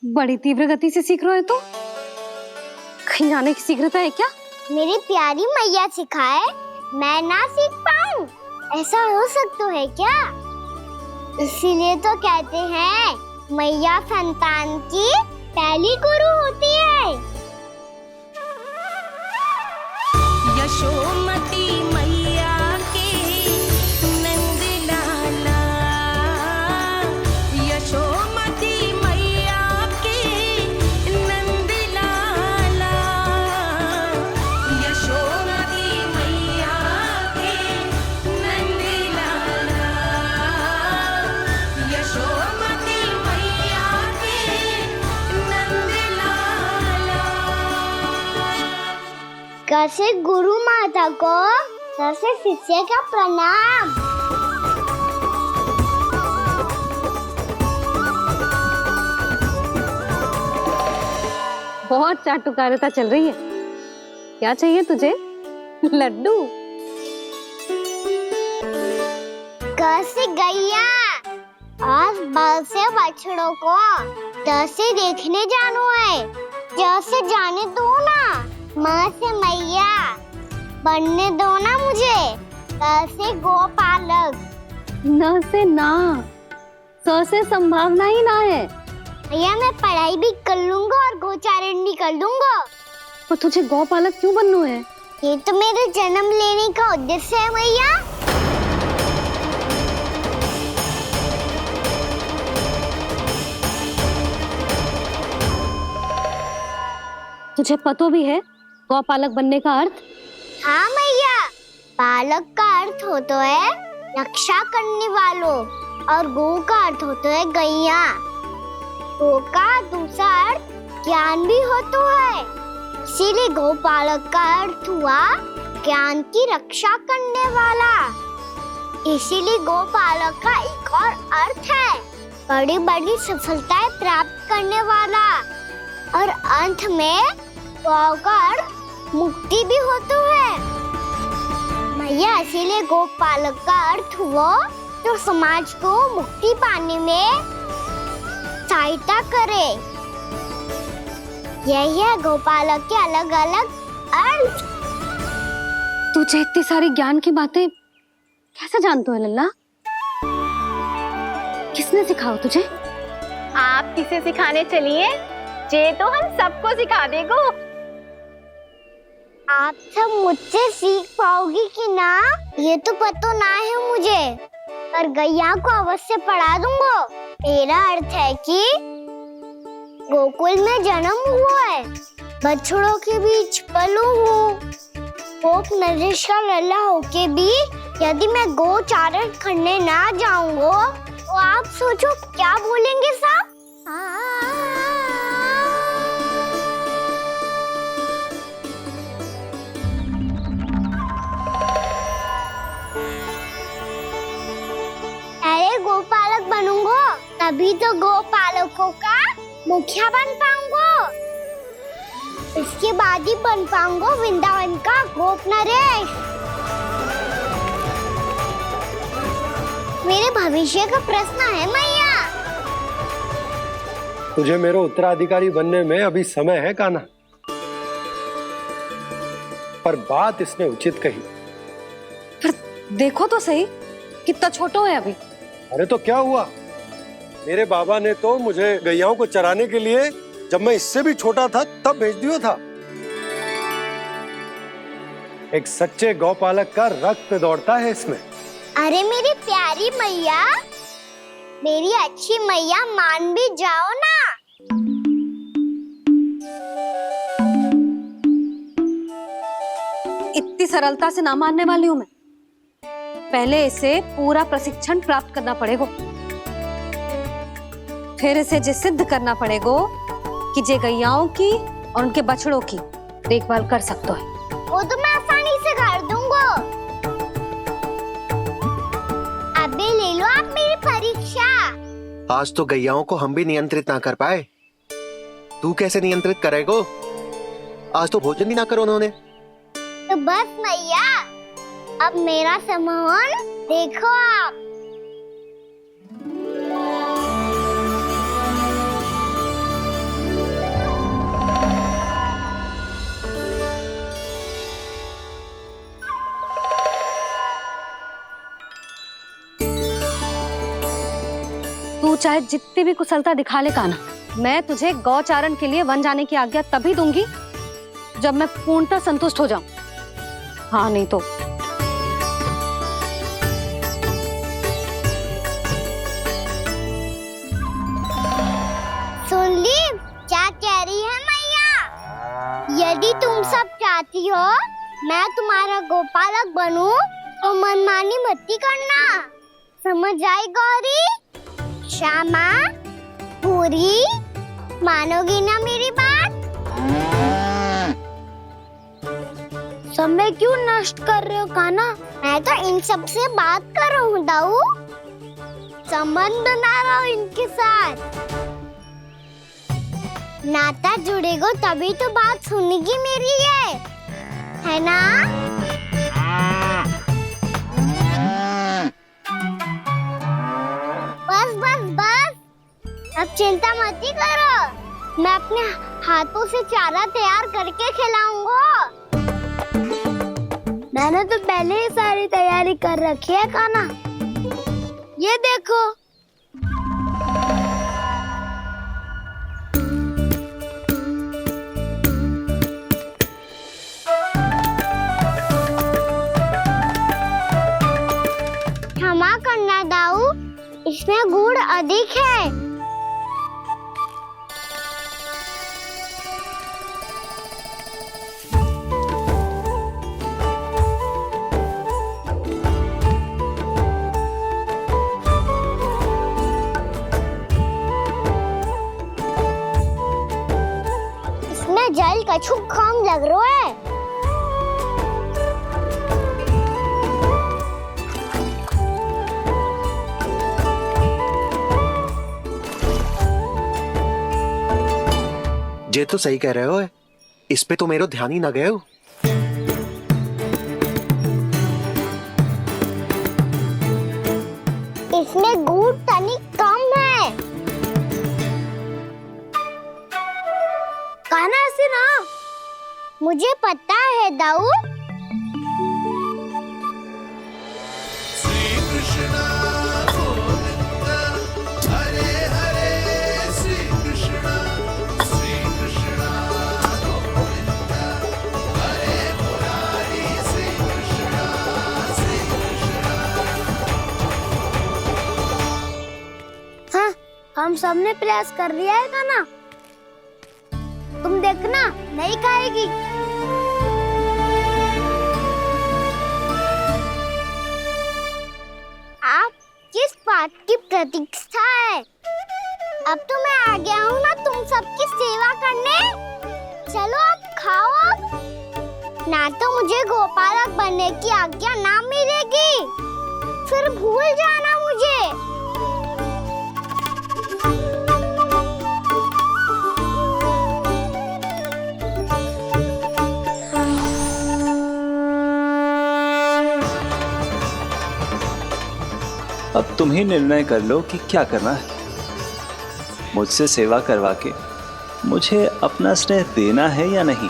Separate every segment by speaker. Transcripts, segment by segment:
Speaker 1: बड़ी तीव्र गति से सीख रहे हो तो कहीं जाने की शीघ्रता है क्या?
Speaker 2: मेरी प्यारी मैया सिखाए, मैं ना सीख पाऊं, ऐसा हो सकता है क्या? इसीलिए तो कहते हैं मैया संतान की पहली गुरु होती है।
Speaker 3: यशोमती मैया के नंद लाला, यशोमती मैया के नंद लाला, यशोमती मैया के नंद लाला, यशोमती मैया के नंद लाला।
Speaker 2: कैसे गुरु माता को सबसे शिष्य का प्रणाम।
Speaker 1: बहुत चाटुकारिता चल रही है। क्या चाहिए तुझे? लड्डू?
Speaker 2: कैसे गैया आज बल से बछड़ों को जैसे देखने जानो है, जैसे जाने दो ना, माँ से मैया बनने दो ना मुझे। कैसे गोपालक,
Speaker 1: न से ना, स से संभावना ही ना है।
Speaker 2: भैया मैं पढ़ाई भी कर लूंगा और गोचारण भी कर लूंगा।
Speaker 1: तो तुझे गौपालक क्यों बनना है?
Speaker 2: ये तो मेरे जन्म लेने का उद्देश्य है भैया।
Speaker 1: तुझे पता भी है गौपालक बनने का अर्थ?
Speaker 2: हाँ मैया, पालक का अर्थ होता है रक्षा करने वालों और गो का अर्थ होता है गैया। गो का दूसरा अर्थ ज्ञान भी होता है, इसीलिए गोपालक का अर्थ हुआ ज्ञान की रक्षा करने वाला। इसीलिए गोपालक का एक और अर्थ है बड़ी बड़ी सफलताएं प्राप्त करने वाला, और अंत में गौ का अर्थ मुक्ति भी होता है। भैया इसीलिए गोपालक का अर्थ हुआ जो समाज को मुक्ति पाने में सहायता करे। यही है गोपालक के अलग अलग अर्थ।
Speaker 1: तुझे इतनी सारी ज्ञान की बातें कैसे जानते हो लल्ला? किसने सिखाओ तुझे?
Speaker 4: आप किसे सिखाने चलिए, जे तो हम सबको सिखा देगो।
Speaker 2: आप सब मुझसे सीख पाओगी कि ना ये तो पता ना है मुझे, पर गैया को अवश्य पढ़ा दूंगा। मेरा अर्थ है कि गोकुल में जन्म हुआ है, बछड़ों के बीच पलू हूँ, गोप नरेश का लल्ला होके भी यदि मैं गोचारण करने ना जाऊंगा तो आप सोचो क्या बोलेंगे साहब? अरे गोपालक बनूंगा तभी तो गोपालकों का मुखिया बन पाऊंगा, इसके बाद ही बन पाऊंगा वृंदावन का गोप नरेश। मेरे भविष्य का प्रश्न है मैया।
Speaker 5: तुझे मेरा उत्तराधिकारी बनने में अभी समय है कान्हा, पर बात इसने उचित कही।
Speaker 1: पर देखो तो सही कितना छोटा है अभी।
Speaker 5: अरे तो क्या हुआ, मेरे बाबा ने तो मुझे गैयाओं को चराने के लिए जब मैं इससे भी छोटा था तब भेज दिया था। एक सच्चे गौपालक का रक्त दौड़ता है इसमें।
Speaker 2: अरे मेरी प्यारी मैया, मेरी अच्छी मैया मान भी जाओ ना।
Speaker 1: इतनी सरलता से ना मानने वाली हूं मैं। पहले इसे पूरा प्रशिक्षण प्राप्त करना पड़ेगा, फिर इसे जे सिद्ध करना पड़ेगा कि जे गैयाओं की और उनके बछड़ों की देखभाल कर सकते है।
Speaker 2: वो तो मैं आसानी से कर दूंगा। अबे ले लो आप मेरी परीक्षा।
Speaker 6: आज तो गैयाओं को हम भी नियंत्रित ना कर पाए, तू कैसे नियंत्रित करेगो? आज तो भोजन भी ना करो उन्होंने।
Speaker 2: तो बस मैया, अब मेरा सम्मान देखो आप।
Speaker 1: तू चाहे जितनी भी कुशलता दिखा ले कान्हा, मैं तुझे गौचारण के लिए वन जाने की आज्ञा तभी दूंगी जब मैं पूर्णतः संतुष्ट हो जाऊं। हाँ नहीं तो
Speaker 2: सुन ली क्या कह रही है मैया? यदि तुम सब चाहती हो मैं तुम्हारा गोपालक बनूं तो मनमानी मत करना, समझ आई गौरी? श्यामा, पूरी, मानोगी ना मेरी बात? समय क्यों नष्ट कर रहे हो कान्हा? मैं तो इन सब से बात कर रहा हूँ दाऊ, संबंध बना रहा हूँ इनके साथ। नाता जुड़ेगा तभी तो बात सुनेगी मेरी है ना? बस बस बस, अब चिंता मत ही करो, मैं अपने हाथों से चारा तैयार करके खिलाऊंगा। मैंने तो पहले ही सारी तैयारी कर रखी है कान्हा, ये देखो। क्षमा करना दाऊ, इसमें गुड़ अधिक है। इसमें जल कछु कम लग रहा है।
Speaker 6: ये तो सही कह रहे हो, इस पे तो मेरो ध्यान ही ना गए हो।
Speaker 2: इसमें गुड़ तनिक कम है। कान्हा से ना, मुझे पता है दाऊ। हम सबने प्रयास कर लिया है कान्हा, तुम देखना नहीं खाएगी। आप किस बात की प्रतीक्षा है? अब तो मैं आ गया हूँ ना तुम सबकी सेवा करने। चलो अब खाओ अब। ना तो मुझे गोपालक बनने की आज्ञा ना मिलेगी, फिर भूल जाना मुझे।
Speaker 7: अब तुम ही निर्णय कर लो कि क्या करना है। मुझसे सेवा करवा के मुझे अपना स्नेह देना है या नहीं।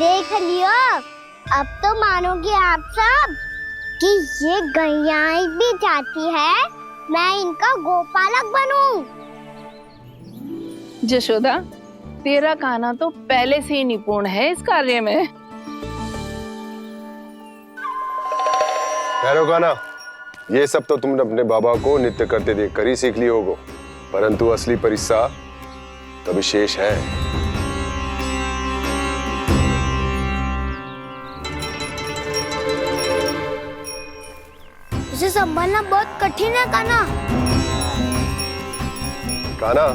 Speaker 2: देख लियो, अब तो मानोगे आप सब कि ये गैयाएं भी चाहती है मैं इनका गोपालक बनूं।
Speaker 8: जशोदा, तेरा कान्हा तो पहले से ही निपुण है इस कार्य में।
Speaker 5: ठहरो कान्हा, ये सब तो तुमने अपने बाबा को नृत्य करते देख कर ही सीख ली होगो, परंतु असली परिश्रम तो विशेष है।
Speaker 2: इसे संभालना बहुत कठिन है कान्हा।
Speaker 5: कान्हा,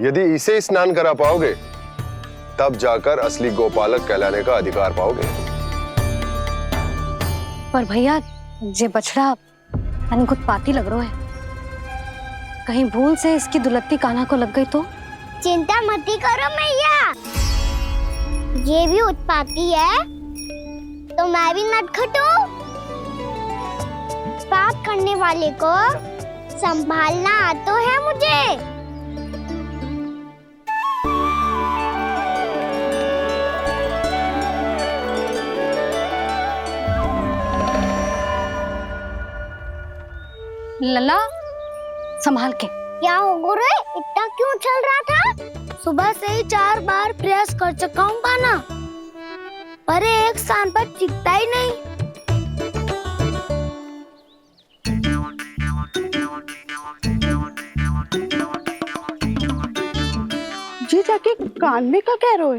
Speaker 5: यदि इसे स्नान करा पाओगे तब जाकर असली गोपालक कहलाने का अधिकार पाओगे।
Speaker 1: पर भैया जे बछड़ा तनिक उत्पाती लग रहा है। कहीं भूल से इसकी दुलत्ती कान्हा को लग गई तो?
Speaker 2: चिंता मत करो मैया, ये भी उत्पाती है तो मैं भी नटखट हूँ। पाप करने वाले को संभालना आता है मुझे।
Speaker 1: लला संभाल के।
Speaker 2: क्या हो गुरु, इतना क्यों चल रहा था? सुबह से ही 4 बार प्रयास कर चुका हूँ कान्हा, पर एक स्थान पर टिकता ही नहीं।
Speaker 9: जी जाके कान में का कह रहे हो?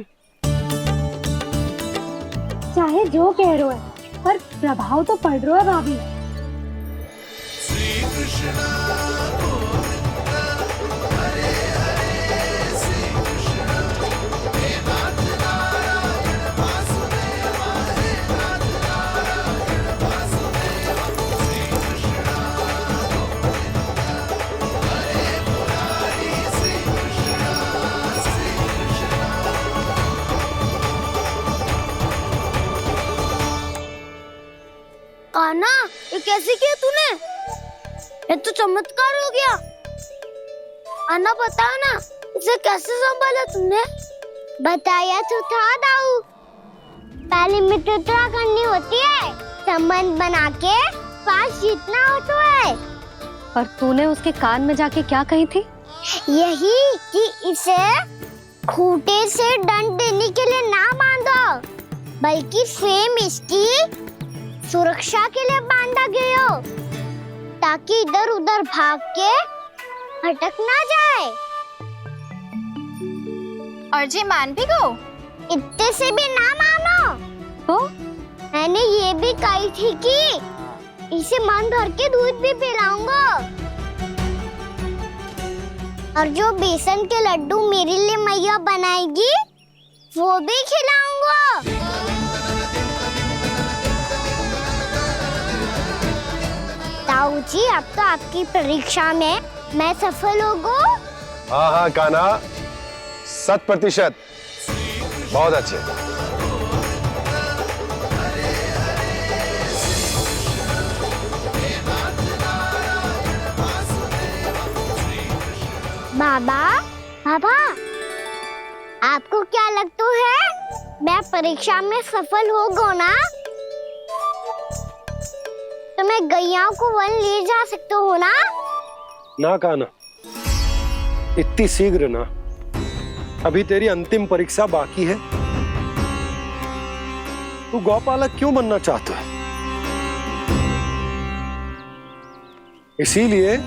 Speaker 1: चाहे जो कह रहे हो पर प्रभाव तो पड़ रहा है भाभी।
Speaker 2: कान्हा, ये कैसे किया तूने? ये तो चमत्कार हो गया। कान्हा बताओ ना, इसे कैसे संभाला तुमने? बताया तो था दाऊ, पहले मित्रता करनी होती है, संबंध बना के पास जीतना होता है।
Speaker 1: पर तूने उसके कान में जाके क्या कही थी?
Speaker 2: यही कि इसे खूंटे से दंड देने के लिए ना बांधो, बल्कि स्वयं इसकी सुरक्षा के लिए बांधा गया हो, ताकि इधर उधर भाग के भटक ना जाए।
Speaker 4: और जी मान भी गो?
Speaker 2: इतने से भी ना मानो
Speaker 1: तो?
Speaker 2: मैंने ये भी कही थी कि इसे मन भर के दूध भी पिलाऊंगा, और जो बेसन के लड्डू मेरे लिए मैया बनाएगी वो भी खिलाऊंगा। ताऊ जी, अब तो आपकी परीक्षा में मैं सफल होगा।
Speaker 5: हाँ हाँ कान्हा, 100%। बहुत अच्छे।
Speaker 2: बाबा, बाबा, आपको क्या लगता है मैं परीक्षा में सफल होगा ना? तो मैं गैया को वन ले जा सकता हूँ ना?
Speaker 5: ना कान्हा, इतनी शीघ्र ना, अभी तेरी अंतिम परीक्षा बाकी है। तू गौपालक क्यों बनना चाहता है? इसीलिए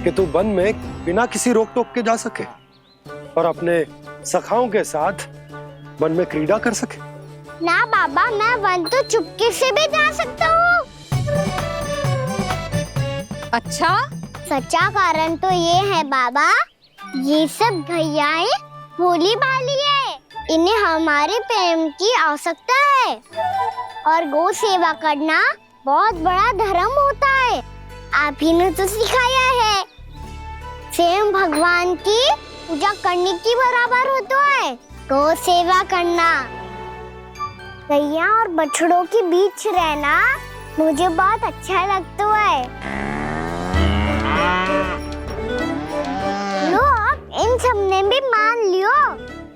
Speaker 5: कि तू वन में बिना किसी रोक टोक के जा सके और अपने सखाओं के साथ वन में क्रीड़ा कर सके।
Speaker 2: ना बाबा, मैं वन तो चुपके से भी जा सकता हूँ।
Speaker 1: अच्छा,
Speaker 2: सच्चा कारण तो ये है बाबा, ये सब गैयाएं भोली भाली है, इन्हें हमारे प्रेम की आवश्यकता है, और गौ सेवा करना बहुत बड़ा धर्म होता है। आप ही ने तो सिखाया है, स्वयं भगवान की पूजा करने की बराबर होता है गौ सेवा करना। गैया और बछड़ों के बीच रहना मुझे बहुत अच्छा लगता है। लो, अब इन सब ने भी मान लियो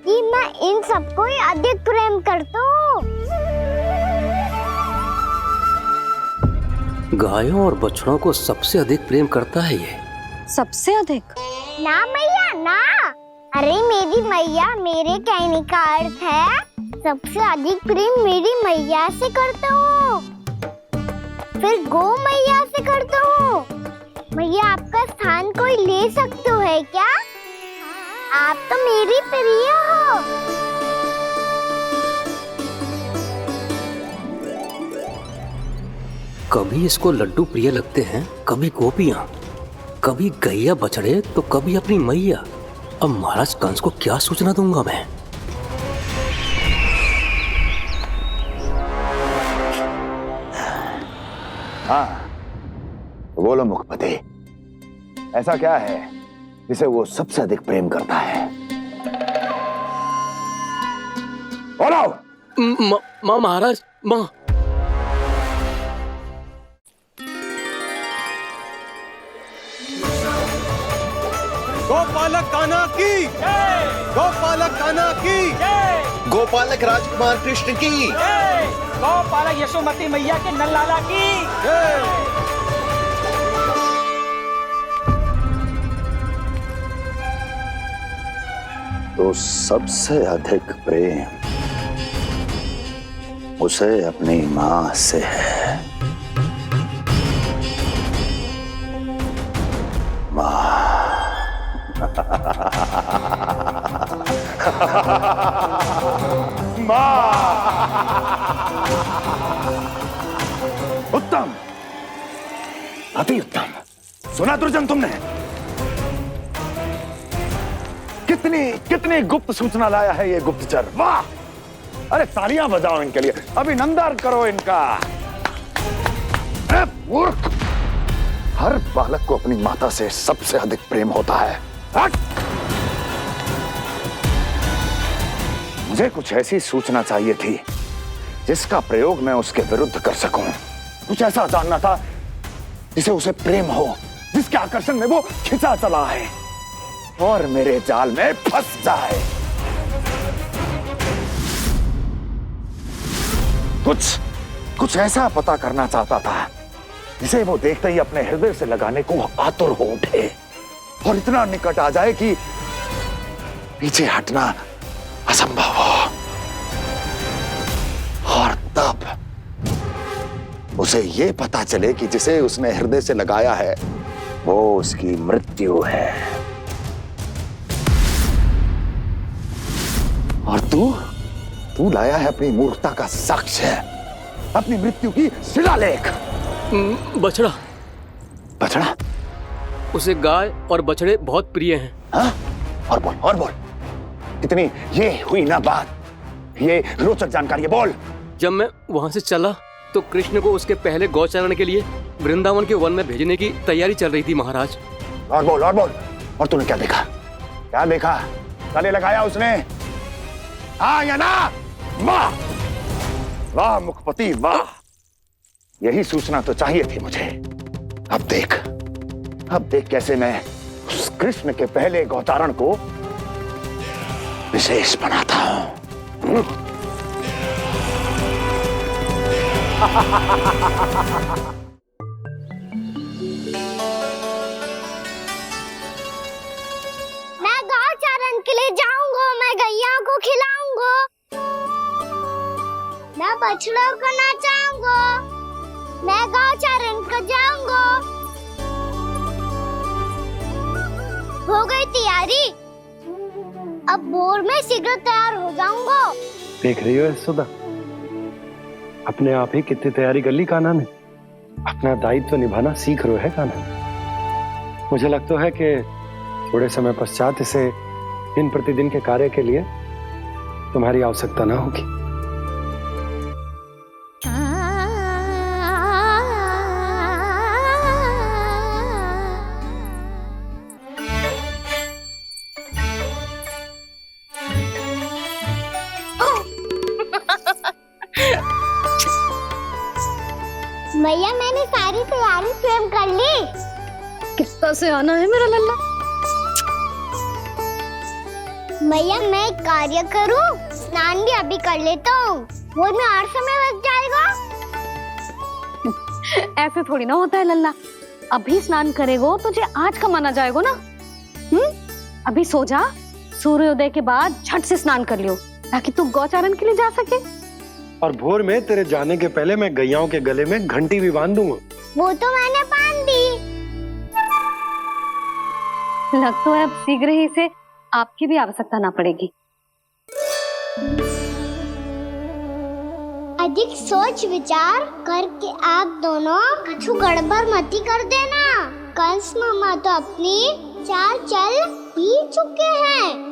Speaker 2: कि मैं इन सबको ही अधिक प्रेम करता हूँ।
Speaker 10: गायों और बछड़ों को सबसे अधिक प्रेम करता है ये।
Speaker 1: सबसे अधिक?
Speaker 2: ना मैया ना, अरे मेरी मैया, मेरे कहने का अर्थ है सबसे अधिक प्रेम मेरी मैया से करता हूँ, फिर गौ मैया से करता हूँ। मैया, आपका स्थान कोई ले सकते है क्या? आप तो मेरी प्रिय हो।
Speaker 10: कभी इसको लड्डू प्रिय लगते हैं, कभी गोपियां, कभी गैया बछड़े, तो कभी अपनी मैया। अब महाराज कंस को क्या सूचना दूंगा मैं?
Speaker 11: हाँ, बोलो मुखपति, ऐसा क्या है जिसे वो सबसे अधिक प्रेम करता है? बोलो।
Speaker 10: माँ महाराज, माँ।
Speaker 5: गोपालक कान्हा की, गोपालक कान्हा की,
Speaker 6: गोपालक राजकुमार कृष्ण की,
Speaker 12: गोपालक यशोमती मैया के नललाला की।
Speaker 11: तो सबसे अधिक प्रेम उसे अपनी मां से है। मां। उत्तम, अति उत्तम। सुना दुर्जन तुमने? कितनी कितनी गुप्त सूचना लाया है ये गुप्तचर। वाह! अरे तालियां बजाओ इनके लिए, अभिनंदन करो इनका। मूर्ख! हर बालक को अपनी माता से सबसे अधिक प्रेम होता है। मुझे कुछ ऐसी सूचना चाहिए थी जिसका प्रयोग मैं उसके विरुद्ध कर सकूं। कुछ ऐसा जानना था जिसे उसे प्रेम हो, जिसके आकर्षण में वो खिंचा चला है और मेरे जाल में फंस जाए। कुछ ऐसा पता करना चाहता था जिसे वो देखते ही अपने हृदय से लगाने को आतुर हो उठे और इतना निकट आ जाए कि पीछे हटना असंभव हो। और तब उसे ये पता चले कि जिसे उसने हृदय से लगाया है वो उसकी मृत्यु है। और तू लाया है अपनी मूर्खता का साक्ष्य, अपनी मृत्यु की शिलालेख।
Speaker 10: बछड़ा।
Speaker 11: बछड़ा?
Speaker 10: उसे गाय और बछड़े बहुत प्रिय हैं।
Speaker 11: हाँ? और बोल। कितनी ये हुई ना बात, ये रोचक जानकारी है, बोल।
Speaker 10: जब मैं वहां से चला तो कृष्ण को उसके पहले गौचारण के लिए वृंदावन के वन में भेजने की तैयारी चल रही थी महाराज।
Speaker 11: और बोल। और तूने क्या देखा? गले लगाया उसने? हाँ या ना? वाह मुखपति वाह! यही सूचना तो चाहिए थी मुझे। अब देख कैसे मैं उस कृष्ण के पहले गौचारण को विशेष बनाता हूं।
Speaker 2: मैं गौचारण के लिए जाऊंगा, मैं गैया को खिलाऊंगा, मैं बछड़ों को नचाऊंगा, मैं गौचारण को जाऊंगा। हो गई तैयारी, अब भोर में शीघ्र तैयार हो जाऊंगा।
Speaker 5: देख रही हो यशोदा, अपने आप ही कितनी तैयारी कर ली कान्हा ने। अपना दायित्व निभाना सीख रहे है कान्हा। मुझे लगता है कि थोड़े समय पश्चात इसे दिन प्रतिदिन के कार्य के लिए तुम्हारी आवश्यकता ना होगी।
Speaker 2: भैया मैंने सारी तैयारी स्वयं कर ली।
Speaker 1: कितना से आना है मेरा लल्ला?
Speaker 2: भैया मैं एक कार्य करूं, स्नान भी अभी कर लेता हूँ, वो में और समय लग जाएगा।
Speaker 1: ऐसे थोड़ी ना होता है लल्ला, अभी स्नान करेगो तुझे आज कमाना जाएगो ना। अभी सो जा, सूर्योदय के बाद झट से स्नान कर लियो ताकि तू गौचारण के लिए जा सके।
Speaker 5: और भोर में तेरे जाने के पहले मैं गैयाओं के गले में घंटी भी बांध दूंगा।
Speaker 2: वो तो मैंने बांध दी।
Speaker 1: लग तो है अब शीघ्र ही से आपकी भी आवश्यकता ना पड़ेगी।
Speaker 2: अधिक सोच विचार करके आप दोनों कछु गड़बड़ मती कर देना। कंस मामा तो अपनी चाल चल ही चुके हैं।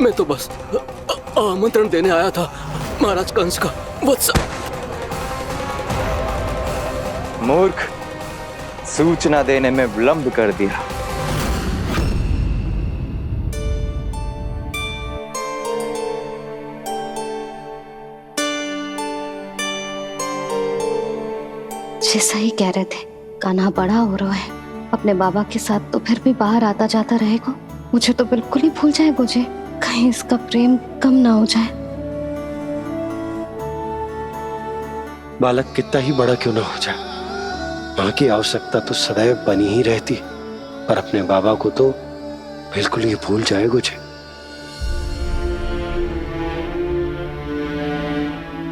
Speaker 10: मैं तो बस आमंत्रण देने आया था महाराज कंस का। वत्स
Speaker 11: मूर्ख, सूचना देने में विलंब कर दिया।
Speaker 1: जैसा ही कह रहे थे, कान्हा बड़ा हो रहा है अपने बाबा के साथ, तो फिर भी बाहर आता जाता रहेगा। मुझे तो बिल्कुल ही भूल जाए मुझे, कहीं इसका प्रेम कम ना हो जाए।
Speaker 5: बालक कितना ही बड़ा क्यों ना हो जाए, माँ की आवश्यकता तो सदैव बनी ही रहती, पर अपने बाबा को तो बिल्कुल ही भूल जाए मुझे।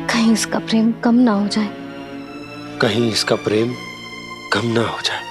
Speaker 1: कहीं इसका प्रेम कम ना हो जाए,
Speaker 5: कहीं इसका प्रेम कम ना हो जाए।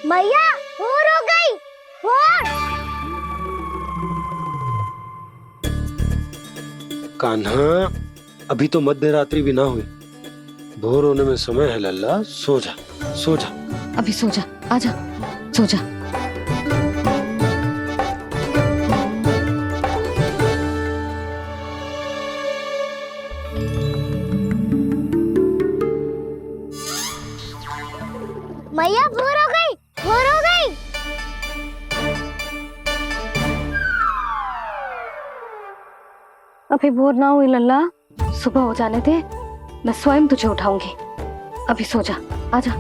Speaker 2: मैया भोर हो गई, भोर।
Speaker 5: कान्हा, अभी तो मध्य रात्रि भी ना हुई, भोर होने में समय है लल्ला। सो जा, सो जा।
Speaker 1: अभी सो जा, आजा, सो जा।
Speaker 2: मैया भोर हो गई, भोर हो गई।
Speaker 1: अभी भोर ना हुई लल्ला, सुबह हो जाने दे, मैं स्वयं तुझे उठाऊंगी। अभी सो जा, आजा।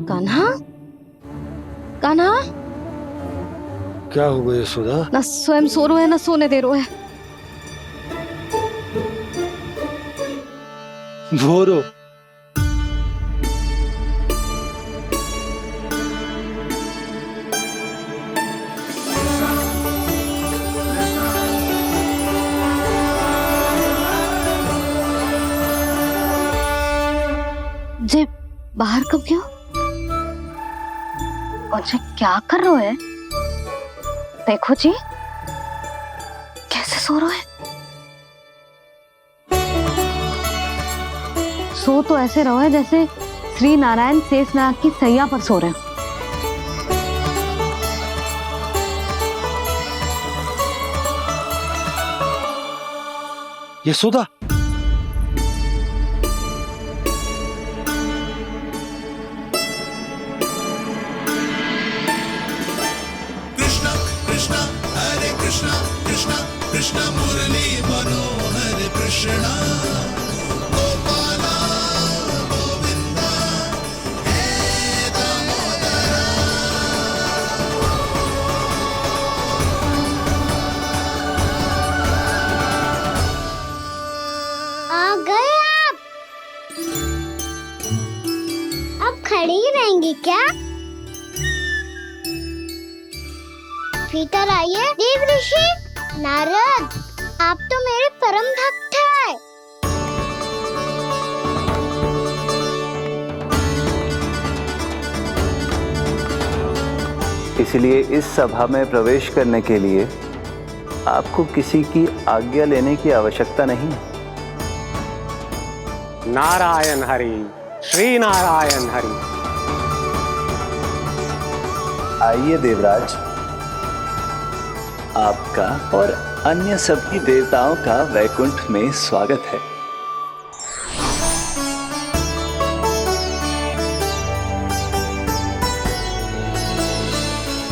Speaker 1: कान्हा, कान्हा,
Speaker 5: क्या हो गया यशोदा?
Speaker 1: ना स्वयं सो रो है ना सोने दे रो है।
Speaker 5: भोर हो।
Speaker 1: जे बाहर कब गया? और जे क्या कर रहे है? देखो जी, कैसे सो रहे है। सो तो ऐसे रहो है जैसे श्री नारायण शेषनाग की सैया पर सो रहे हो।
Speaker 5: यशोदा,
Speaker 2: आ गए आप। अब खड़ी ही रहेंगी क्या? भीतर आइए। देव ऋषि नारद, आप तो मेरे परम भक्त हैं।
Speaker 7: इसलिए इस सभा में प्रवेश करने के लिए आपको किसी की आज्ञा लेने की आवश्यकता नहीं है।
Speaker 12: नारायण हरि, श्री नारायण हरि।
Speaker 7: आइए देवराज, आपका और अन्य सभी देवताओं का वैकुंठ में स्वागत है।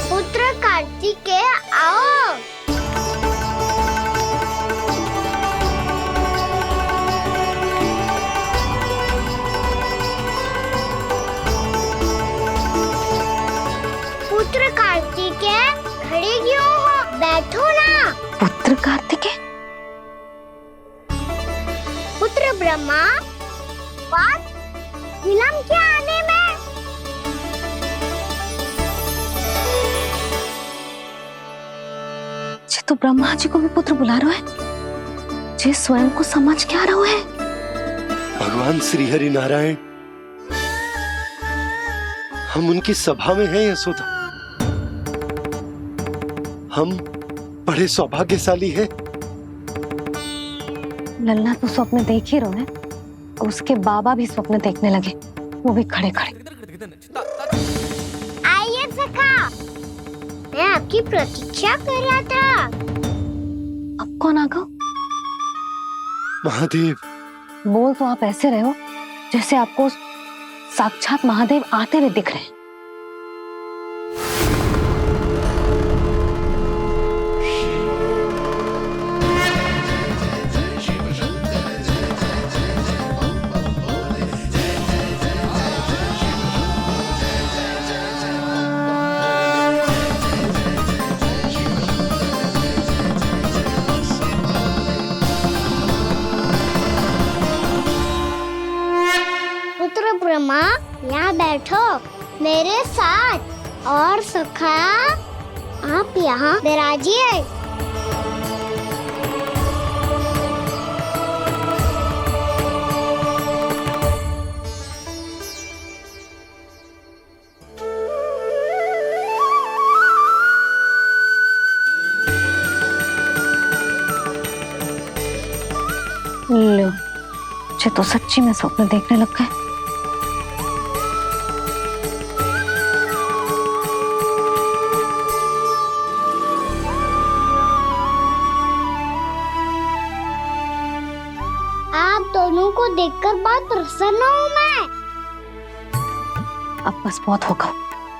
Speaker 2: पुत्र कार्तिकेय आओ।
Speaker 1: पुत्र कार्तिकेय?
Speaker 2: पुत्र ब्रह्मा, बात विलंब क्या आने में?
Speaker 1: जे तो ब्रह्मा जी को भी पुत्र बुला रहा है, जे स्वयं को समझ क्या रहा है?
Speaker 5: भगवान श्री हरि नारायण, हम उनकी सभा में हैं यशोदा। हम बड़े सौभाग्यशाली हैं।
Speaker 1: लल्ला तो स्वप्न देख ही रहे हैं, उसके बाबा भी स्वप्न देखने लगे, वो भी खड़े खड़े।
Speaker 2: आइए सखा, मैं आपकी प्रतीक्षा कर रहा था।
Speaker 1: अब कौन आ गया?
Speaker 5: महादेव।
Speaker 1: बोल तो आप ऐसे रहे हो जैसे आपको साक्षात महादेव आते हुए दिख रहे हैं।
Speaker 2: पुत्र ब्रह्मा, यहाँ बैठो मेरे साथ। और सखा, आप यहाँ विराजिए।
Speaker 1: लो, जे तो सच्ची में स्वप्न देखने लग गए।
Speaker 2: आप दोनों को देखकर बहुत प्रसन्न हूँ मैं।
Speaker 1: अब बस बहुत होगा,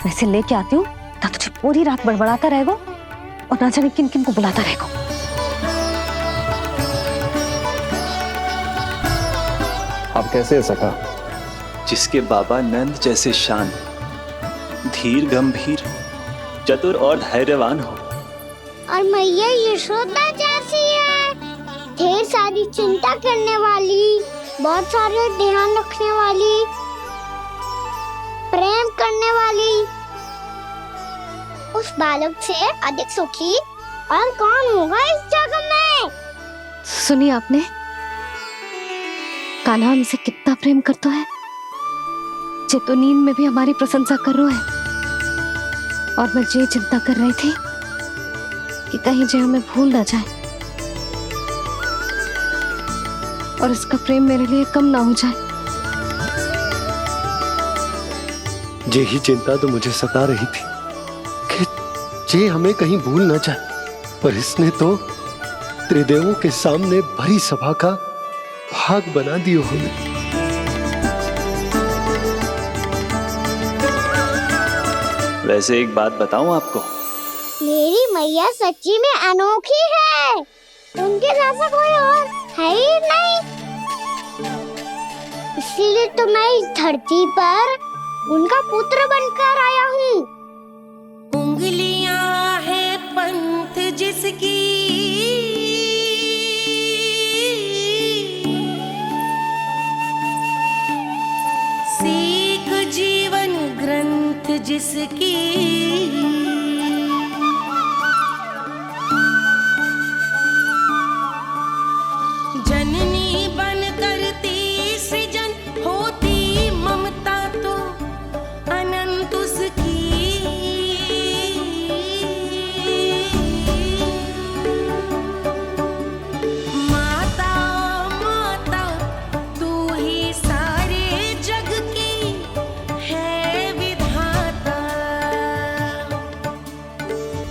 Speaker 1: वैसे लेके आती हूँ ना, तुझे पूरी रात बड़बड़ाता रहेगा और ना जाने किन किन को बुलाता रहेगा।
Speaker 11: आप कैसे है सखा?
Speaker 7: जिसके बाबा नंद जैसे शांत, धीर गंभीर, चतुर और धैर्यवान हो,
Speaker 2: और मैया यशोदा जैसी है, ढेर सारी चिंता करने वाली, बहुत सारे ध्यान रखने वाली, प्रेम करने वाली। उस बालक से अधिक सुखी और कौन होगा इस जग में?
Speaker 1: सुनिए आपने, कान्हा हमसे कितना प्रेम करता है, जे तो नींद में भी हमारी प्रशंसा कर रहा है। और मैं ये चिंता कर रही थी कि कहीं जे हमें भूल ना जाए और इसका प्रेम मेरे लिए कम ना हो जाए।
Speaker 5: यही चिंता तो मुझे सता रही थी कि जे हमें कहीं भूल ना जाए, पर इसने तो त्रिदेवों के सामने भरी सभा का भाग बना दियो हमें।
Speaker 7: वैसे एक बात बताऊं आपको,
Speaker 2: मेरी मैया सच्ची में अनोखी है, उनके जैसा कोई और है ही नहीं। इसीलिए तो मैं इस धरती पर उनका पुत्र बनकर आया हूँ।
Speaker 3: उंगलियां है पंथ जिसकी, सीख जीवन ग्रंथ जिसकी, जननी बन करती सृजन होती ममता तो अनंत उसकी। माता माता तू ही सारे जग की है विधाता,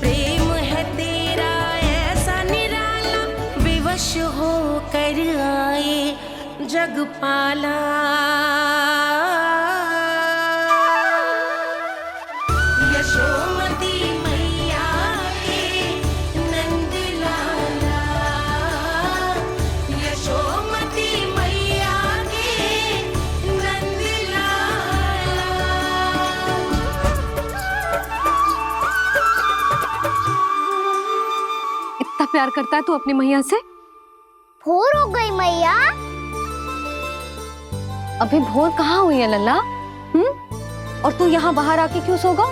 Speaker 3: प्रेम है तेरा ऐसा निराला, विवश हो कर आए जग पाला। यशोमती मैया के नंद लाला, यशोमती मैया के नंद लाला।
Speaker 1: इतना प्यार करता है तू अपनी मैया से?
Speaker 2: भोर हो गई मैया।
Speaker 1: अभी भोर कहाँ हुई है लल्ला? और तू यहाँ बाहर आके क्यों सो गया?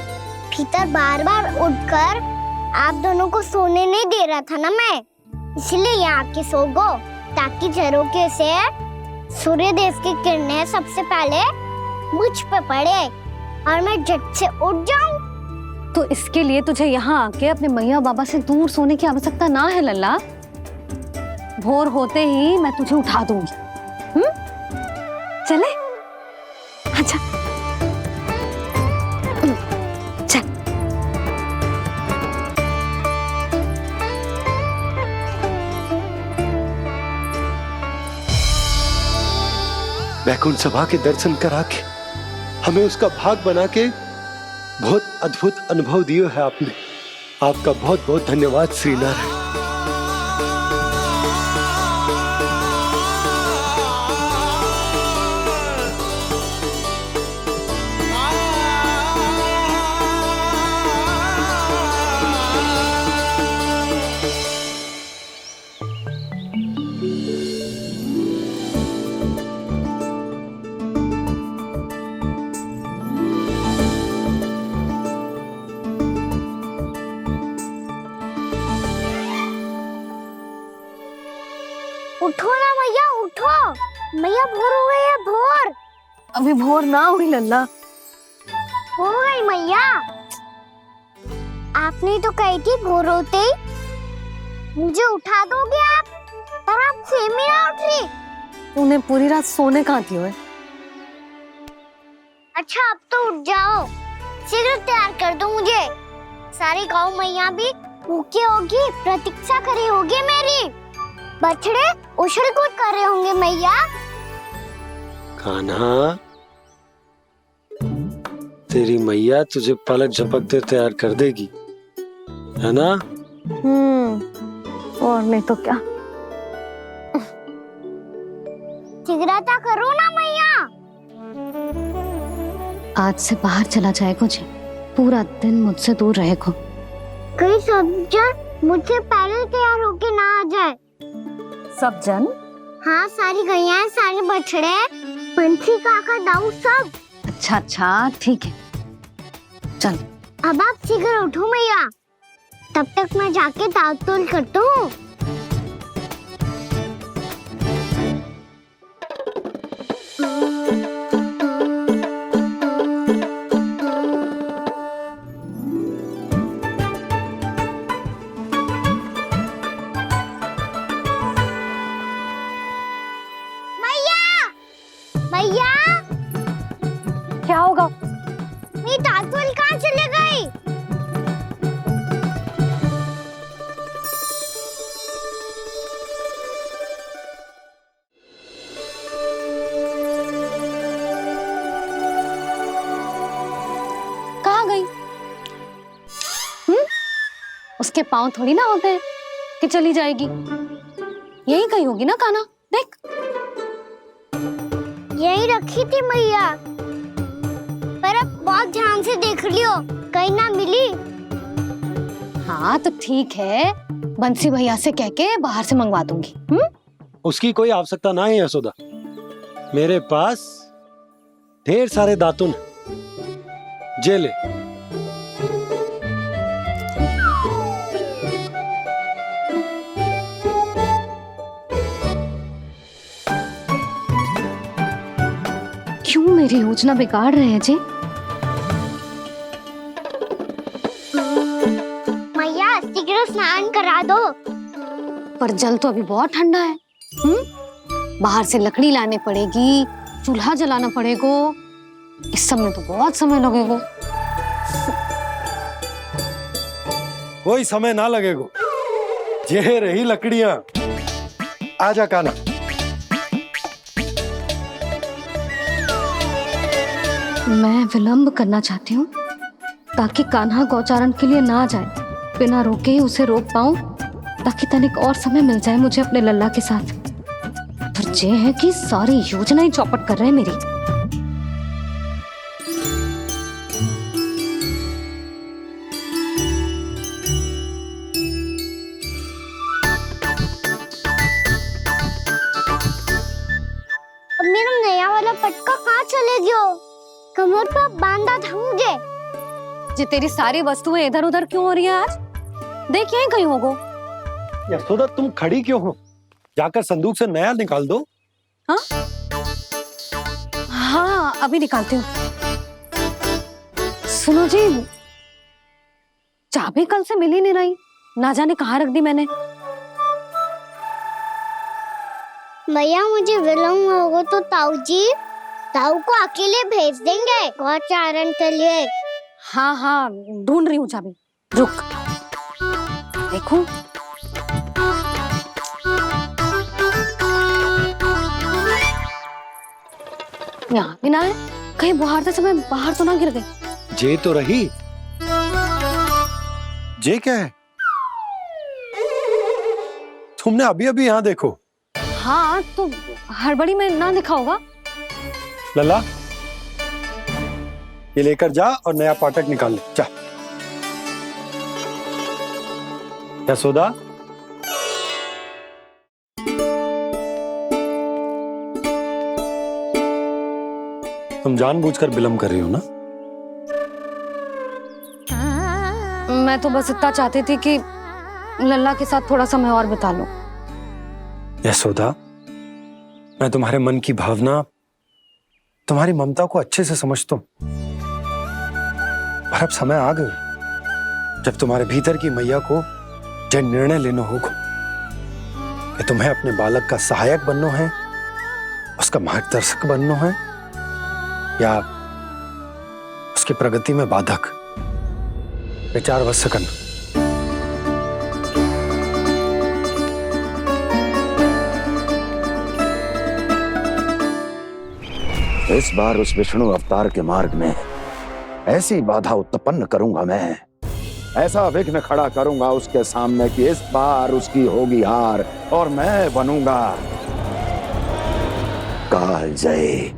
Speaker 2: भीतर बार बार उठकर आप दोनों को सोने नहीं दे रहा था ना मैं, इसलिए यहाँ आके सो गो, ताकि झरोके से सूर्य देव की किरणें सबसे पहले मुझ पे पड़े और मैं झट से उठ जाऊं।
Speaker 1: तो इसके लिए तुझे यहाँ आके अपने मैया बाबा से दूर सोने की आवश्यकता ना है लल्ला। भोर होते ही मैं तुझे उठा दूंगी। चले? अच्छा चल।
Speaker 5: वैकुंठ सभा के दर्शन करा के हमें उसका भाग बना के बहुत अद्भुत अनुभव दिए है आपने। आपका बहुत बहुत धन्यवाद श्रीनारायण।
Speaker 2: उठो ना मैया, उठो। मैया भोर हो गई है, भोर।
Speaker 1: अभी भोर ना हुई लल्ला।
Speaker 2: हो गई मैया। आपने तो कही थी भोर होते ही मुझे उठा दोगे आप, पर आप सेम ही ना उठ रही।
Speaker 1: तूने पूरी रात सोने कहाँ थी हुए?
Speaker 2: अच्छा अब तो उठ जाओ, शीघ्र तैयार कर दो मुझे। सारी गाँव मैया भी भूखी होगी, प्रतीक्षा करी होगी मेरी। बछड़े उछल कूद कर रहे होंगे मैया।
Speaker 5: कान्हा, तेरी मैया तुझे पलक झपकते तैयार कर देगी, है ना?
Speaker 1: और नहीं तो क्या।
Speaker 2: शीघ्रता करो ना मैया।
Speaker 1: आज से बाहर चला जाएगा जी, पूरा दिन मुझसे दूर रहेगा।
Speaker 2: कहीं सब जन मुझसे पहले तैयार होके ना आ जाए।
Speaker 1: सब जन?
Speaker 2: हाँ, सारी गैया, सारे बछड़े, पंछी, काका, दाऊ सब।
Speaker 1: अच्छा अच्छा ठीक है, चल।
Speaker 2: अब आप शीघ्र उठो मैया, तब तक मैं जाके ताल-तोल करता हूँ। मैया,
Speaker 1: क्या होगा?
Speaker 2: मेरी ताल-तोल कहाँ चले गई?
Speaker 1: कहाँ गई? उसके पाँव थोड़ी ना होते हैं कि चली जाएगी। यही कहीं होगी ना कान्हा, देख।
Speaker 2: यही रखी थी मैया, पर अब बहुत ध्यान से देख लियो, कहीं ना मिली।
Speaker 1: हाँ तो ठीक है, बंसी भैया से कह के बाहर से मंगवा दूंगी।
Speaker 5: उसकी कोई आवश्यकता ना है यशोदा, मेरे पास ढेर सारे दातुन जे ले।
Speaker 1: क्यों मेरी योजना बिगाड़ रहे हैं जी?
Speaker 2: मैया शीघ्र स्नान करा दो।
Speaker 1: पर जल तो अभी बहुत ठंडा है। बाहर से लकड़ी लाने पड़ेगी, चूल्हा जलाना पड़ेगा, इस सब में तो बहुत समय लगेगा।
Speaker 5: कोई समय ना लगेगा, ये रही लकड़ियां। आजा कान्हा।
Speaker 1: मैं विलंब करना चाहती हूँ ताकि कान्हा गौचारण के लिए ना जाए, बिना रोके ही उसे रोक पाऊं, ताकि तनिक और समय मिल जाए मुझे अपने लल्ला के साथ। पर ये है कि सारी योजना ही चौपट कर रहे हैं मेरी।
Speaker 2: लड़का कहाँ चले गयो? कमर पर बांधा था मुझे।
Speaker 1: जी तेरी सारी वस्तुएं इधर उधर क्यों हो रही है आज? देख यहीं कहीं होगो।
Speaker 5: यशोदा तुम खड़ी क्यों हो? जाकर संदूक से नया निकाल दो।
Speaker 1: हाँ हाँ अभी निकालती हूँ। सुनो जी, चाबी कल से मिल ही नहीं रही, ना जाने कहाँ रख दी मैंने।
Speaker 2: भैया मुझे विलम्ब होगा तो ताऊ को अकेले भेज देंगे गौचारण के लिए।
Speaker 1: हाँ हाँ ढूंढ रही हूँ चाबी, रुक। देखो यहाँ भी ना है, कहीं बाहर समय बाहर तो ना गिर गई।
Speaker 5: जे तो रही। जे क्या है? तुमने अभी अभी यहाँ देखो।
Speaker 1: हाँ तो हड़बड़ी में ना दिखा होगा।
Speaker 5: लल्ला ये लेकर जा और नया पाठक निकाल ले जा। यशोदा तुम जानबूझकर विलम्ब कर रही हो ना?
Speaker 1: मैं तो बस इतना चाहती थी कि लल्ला के साथ थोड़ा समय और बिता लूं।
Speaker 5: यशोदा मैं तुम्हारे मन की भावना, तुम्हारी ममता को अच्छे से समझता हूं, पर अब समय आ गया जब तुम्हारे भीतर की मैया को जो निर्णय लेना होगा कि तुम्हें अपने बालक का सहायक बनना है, उसका मार्गदर्शक बनना है, या उसकी प्रगति में बाधक। विचार अवश्य करना।
Speaker 11: इस बार उस विष्णु अवतार के मार्ग में ऐसी बाधा उत्पन्न करूंगा मैं, ऐसा विघ्न खड़ा करूंगा उसके सामने कि इस बार उसकी होगी हार और मैं बनूंगा कालजयी।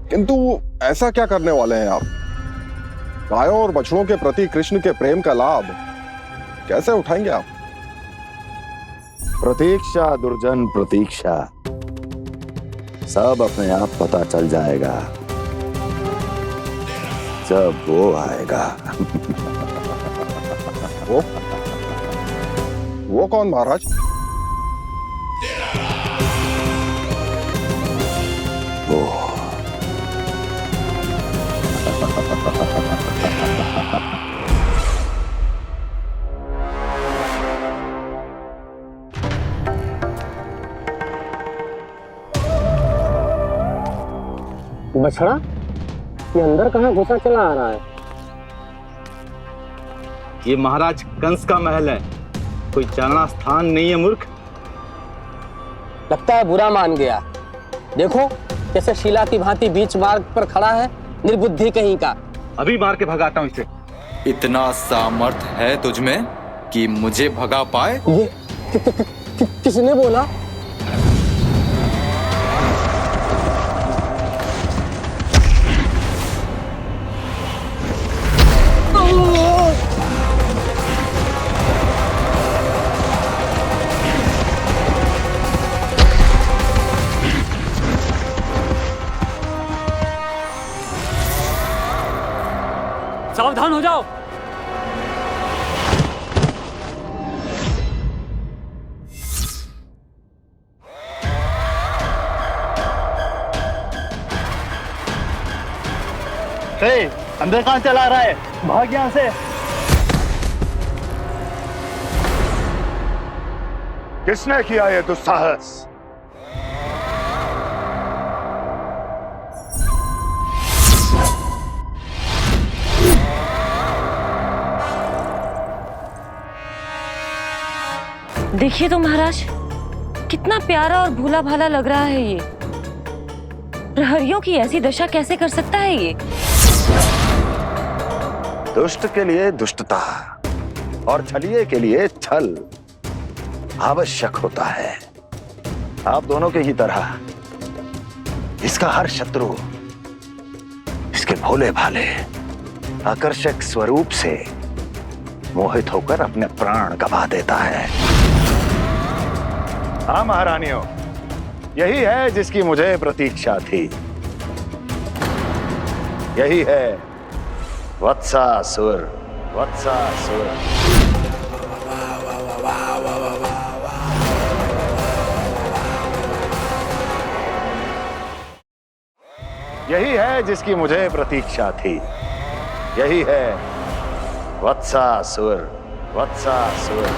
Speaker 13: किंतु ऐसा क्या करने वाले हैं आप? गायों और बछड़ों के प्रति कृष्ण के प्रेम का लाभ कैसे उठाएंगे आप?
Speaker 11: प्रतीक्षा दुर्जन प्रतीक्षा, सब अपने आप पता चल जाएगा जब वो आएगा।
Speaker 13: वो कौन महाराज?
Speaker 11: वो
Speaker 10: बछड़ा ये अंदर कहाँ घुसा चला आ रहा है?
Speaker 14: ये महाराज कंस का महल है, कोई जाना स्थान नहीं है मूर्ख।
Speaker 10: लगता है बुरा मान गया। देखो कैसे शिला की भांति बीच मार्ग पर खड़ा है, निर्बुद्धि कहीं का।
Speaker 14: अभी मार के भगाता हूँ इसे।
Speaker 15: इतना सामर्थ है तुझमें कि मुझे भगा पाए?
Speaker 10: ये किसने बोला?
Speaker 12: सावधान हो जाओ।
Speaker 14: अंदर कहाँ चला रहा है? भाग यहाँ से।
Speaker 11: किसने किया ये दुस्साहस?
Speaker 16: देखिए तो महाराज, कितना प्यारा और भोला भाला लग रहा है ये। प्रहरियों की ऐसी दशा कैसे कर सकता है ये?
Speaker 11: दुष्ट के लिए दुष्टता और छलिए के लिए छल आवश्यक होता है। आप दोनों के ही तरह इसका हर शत्रु इसके भोले भाले आकर्षक स्वरूप से मोहित होकर अपने प्राण गंवा देता है। हाँ महारानियों, यही है जिसकी मुझे प्रतीक्षा थी। यही है वत्सासुर। वत्सासुर। यही है जिसकी मुझे प्रतीक्षा थी। यही है वत्सासुर। वत्सासुर।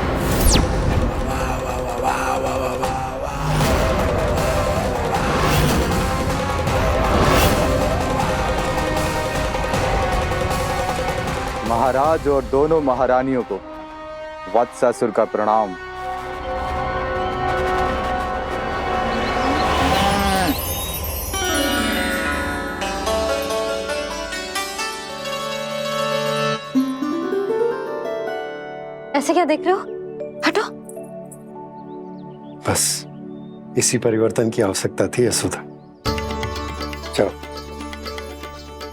Speaker 15: महाराज और दोनों महारानियों को वत्सासुर का प्रणाम।
Speaker 1: ऐसे क्या देख रहे हो? हटो।
Speaker 5: बस इसी परिवर्तन की आवश्यकता थी यशोदा। चलो।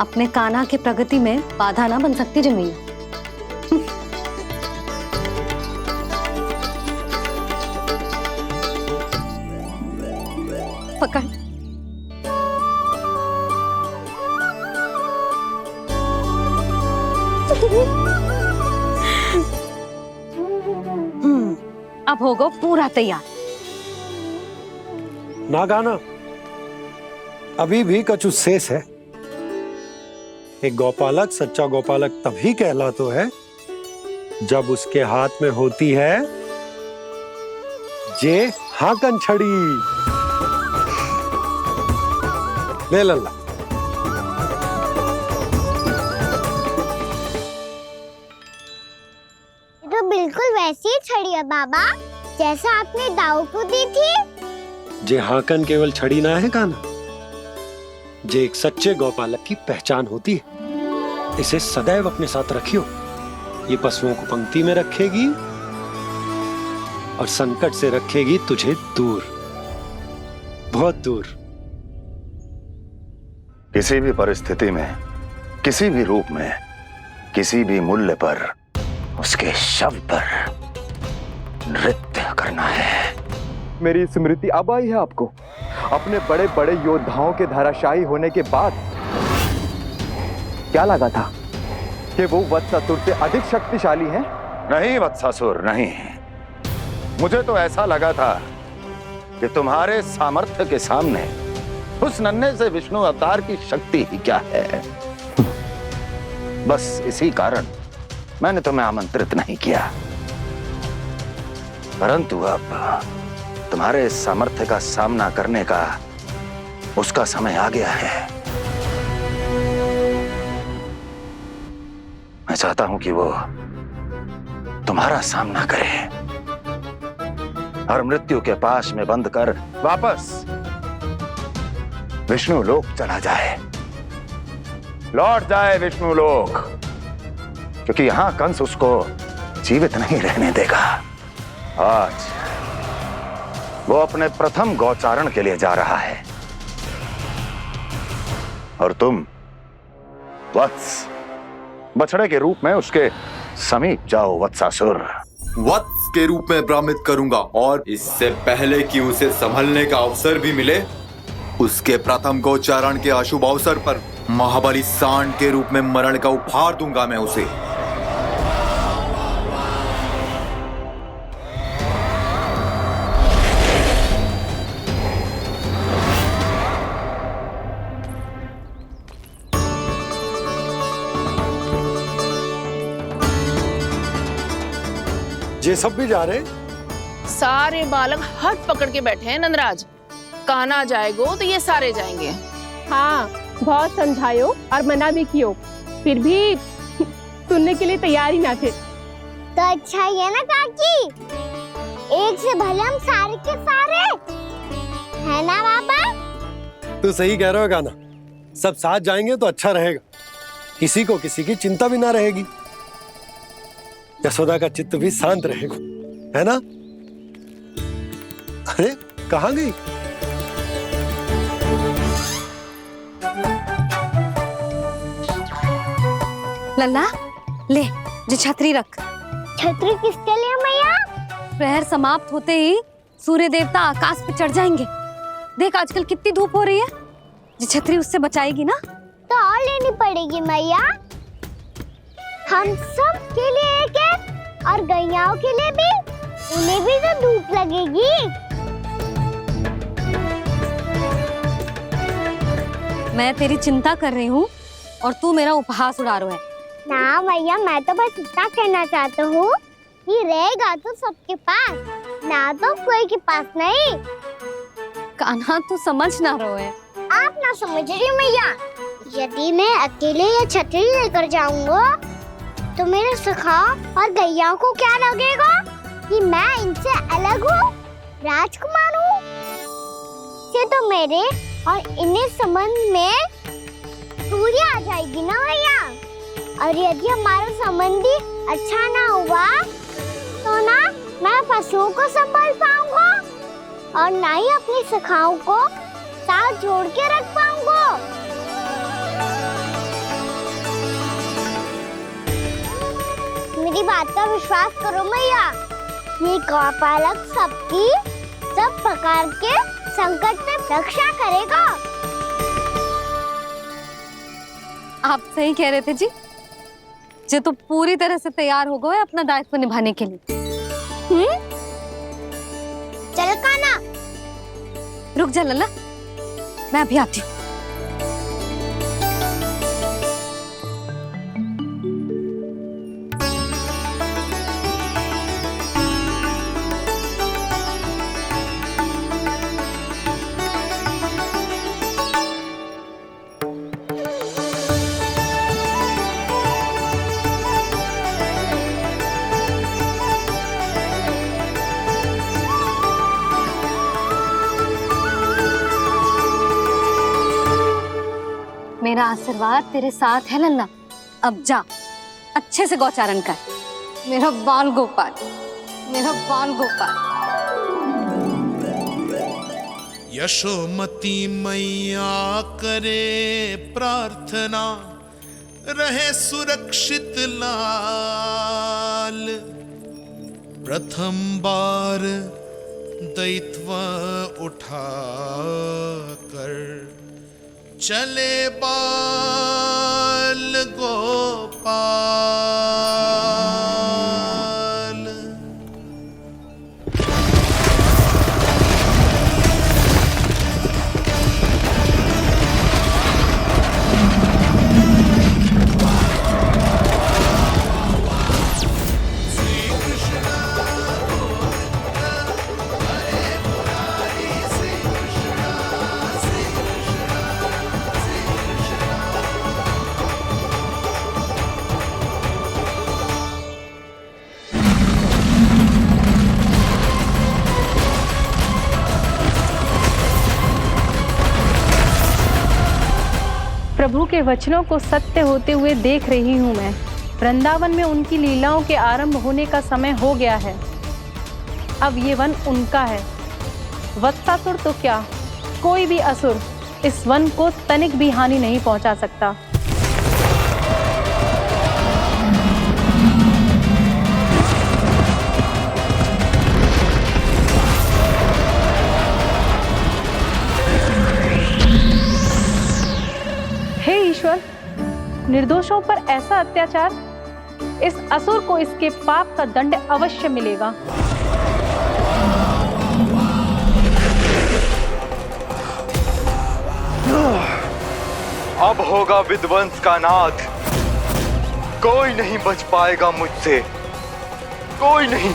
Speaker 1: अपने कान्हा की प्रगति में बाधा ना बन सकती जमीन। पकड़। अब होगा पूरा तैयार।
Speaker 5: ना गाना, अभी भी कछु शेष है। एक गौपालक सच्चा गौपालक तभी कहलाता है जब उसके हाथ में होती है जे हाकन छड़ी। ले लल्ला।
Speaker 2: तो बिल्कुल वैसी ही छड़ी है बाबा जैसा आपने दाऊ को दी थी।
Speaker 5: जे हाकन केवल छड़ी ना है कान्हा, जे एक सच्चे गौपालक की पहचान होती है। इसे सदैव अपने साथ रखियो। ये पशुओं को पंक्ति में रखेगी और संकट से रखेगी तुझे दूर, बहुत दूर।
Speaker 11: किसी भी परिस्थिति में, किसी भी रूप में, किसी भी मूल्य पर उसके शव पर नृत्य करना है।
Speaker 15: मेरी स्मृति अब आई है आपको? अपने बड़े बड़े योद्धाओं के धराशायी होने के बाद क्या लगा था कि वो वत्सासुर से अधिक शक्तिशाली है?
Speaker 11: नहीं वत्सासुर, नहीं। मुझे तो ऐसा लगा था कि तुम्हारे सामर्थ्य के सामने उस नन्हे से विष्णु अवतार की शक्ति ही क्या है। बस इसी कारण मैंने तुम्हें आमंत्रित नहीं किया। परंतु अब तुम्हारे सामर्थ्य का सामना करने का उसका समय आ गया है। मैं चाहता हूं कि वो तुम्हारा सामना करे और मृत्यु के पाश में बंद कर वापस विष्णु लोक चला जाए, लौट जाए विष्णु लोक, क्योंकि यहां कंस उसको जीवित नहीं रहने देगा। आज वो अपने प्रथम गौचारण के लिए जा रहा है और तुम वत्स, बछड़े के रूप में उसके समीप जाओ वत्सासुर।
Speaker 15: वत्स के रूप में भ्रमित करूंगा और इससे पहले कि उसे संभलने का अवसर भी मिले, उसके प्रथम गोचारण के अशुभ अवसर पर महाबली सांड के रूप में मरण का उपहार दूंगा मैं उसे।
Speaker 5: ये सब भी जा रहे?
Speaker 8: सारे बालक हाथ पकड़ के बैठे हैं नंदराज। कान्हा जाएगो तो ये सारे जाएंगे।
Speaker 9: हाँ, बहुत समझायो और मना भी कियो, फिर भी सुनने के लिए तैयार ही ना थे।
Speaker 2: तो अच्छा ही है ना काकी, एक से भले हम सारे के सारे है ना बाबा।
Speaker 5: तू सही कह रहे हो गाना, सब साथ जाएंगे तो अच्छा रहेगा, किसी को किसी की चिंता भी ना रहेगी, यशोदा का चित्त भी शांत रहेगा, है ना? अरे कहाँ गई?
Speaker 1: लल्ला ले, जो छतरी रख।
Speaker 2: छतरी किसके लिए मैया?
Speaker 1: प्रहर समाप्त होते ही सूर्य देवता आकाश पे चढ़ जाएंगे। देख आजकल कितनी धूप हो रही है, ये छतरी उससे बचाएगी ना।
Speaker 2: तो और लेनी पड़ेगी मैया, हम सब के लिए एक एक, और गैयाओं के लिए भी, उन्हें भी तो धूप लगेगी।
Speaker 1: मैं तेरी चिंता कर रही हूँ और तू मेरा उपहास उड़ा रहा है।
Speaker 2: ना मैया, मैं तो बस इतना कहना चाहता हूँ कि रहेगा तो सबके पास, ना तो कोई के पास नहीं।
Speaker 1: कान्हा तू समझ ना रहा है।
Speaker 2: आप ना समझ रही मैया, यदि मैं अकेले ये छतरी लेकर जाऊंगा तो मेरे सखा और गैयाओं को क्या लगेगा कि मैं इनसे अलग हूँ, राजकुमार हूँ। ये तो मेरे और इन्हें संबंध में दूरी आ जाएगी ना भैया। और यदि हमारा संबंधी अच्छा ना हुआ तो ना मैं पशुओं को संभाल पाऊंगा और ना ही अपनी सखाओं को साथ जोड़ के रख पाऊंगा। मेरी बात का विश्वास करो मैया, ये गौपालक सबकी सब प्रकार के संकट से रक्षा करेगा।
Speaker 1: आप सही कह रहे थे जी, जो तो पूरी तरह से तैयार हो गए अपना दायित्व निभाने के लिए।
Speaker 2: चल कान्हा,
Speaker 1: रुक जा लल्ला, मैं अभी आती हूँ। मेरा आशीर्वाद तेरे साथ है लल्ला। अब जा, अच्छे से गौचारण कर। मेरा बाल गोपाल, मेरा बाल गोपाल।
Speaker 17: यशोमती मैया करे प्रार्थना, रहे सुरक्षित लाल। प्रथम बार दैत्व उठा कर चले बाल गोपाल।
Speaker 9: प्रभु के वचनों को सत्य होते हुए देख रही हूँ मैं। वृंदावन में उनकी लीलाओं के आरंभ होने का समय हो गया है। अब ये वन उनका है। वत्सासुर तो क्या, कोई भी असुर इस वन को तनिक भी हानि नहीं पहुंचा सकता। हे ईश्वर, निर्दोषों पर ऐसा अत्याचार, इस असुर को इसके पाप का दंड अवश्य मिलेगा।
Speaker 15: अब होगा विध्वंस का नाद। कोई नहीं बच पाएगा मुझसे, कोई नहीं।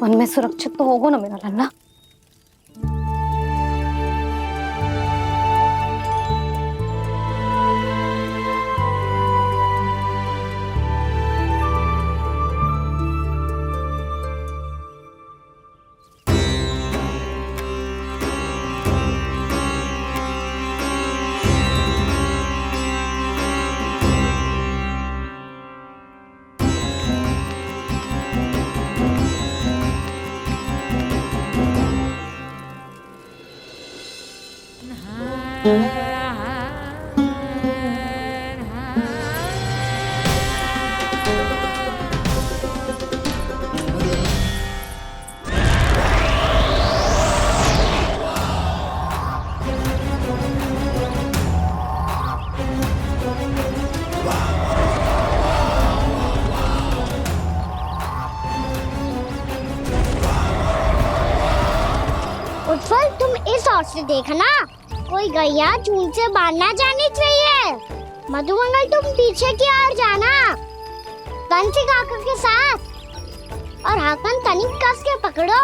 Speaker 1: वन में सुरक्षित तो होगा ना मेरा लल्ला।
Speaker 2: गौर से देखना, कोई गैया झुंड से बाहर ना जानी चाहिए। मधुमंगल तुम पीछे की ओर जाना, कंसी काका के साथ, और हाकन तनिक कस के पकड़ो,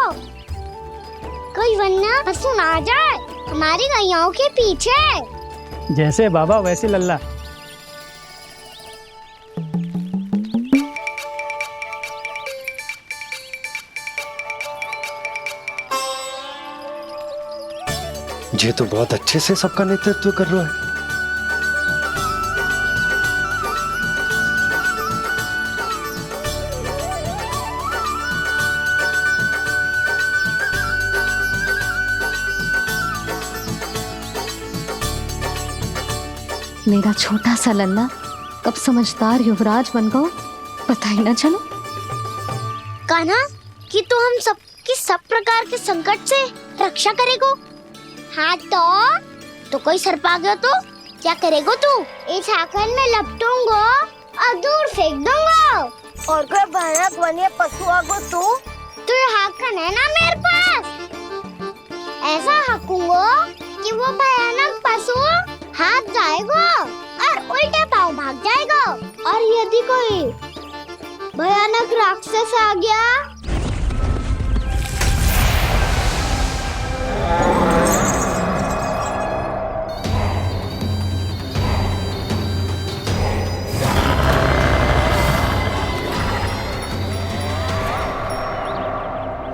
Speaker 2: कोई वरना पशु ना आ जाए हमारी गैयाओं के पीछे।
Speaker 12: जैसे बाबा वैसे लल्ला।
Speaker 5: ये तो बहुत अच्छे से सबका नेतृत्व कर रहा है।
Speaker 1: मेरा छोटा सा लल्ला कब समझदार युवराज बन गो पता ही ना चलो।
Speaker 2: कान्हा कि तू हम सबकी सब प्रकार के संकट से रक्षा करेगो। हाँ तो कोई सर्प आ गया तो क्या करेगो तू? इस हाकन में लपटूंगो और दूर फेंक दूंगा। और कोई भयानक वन्य पशु आगो तो ये हाकन है ना मेरे पास, ऐसा हाकूंगो कि वो भयानक पशु हाथ जाएगा और उल्टे पाँव भाग जाएगा। और यदि कोई भयानक राक्षस आ गया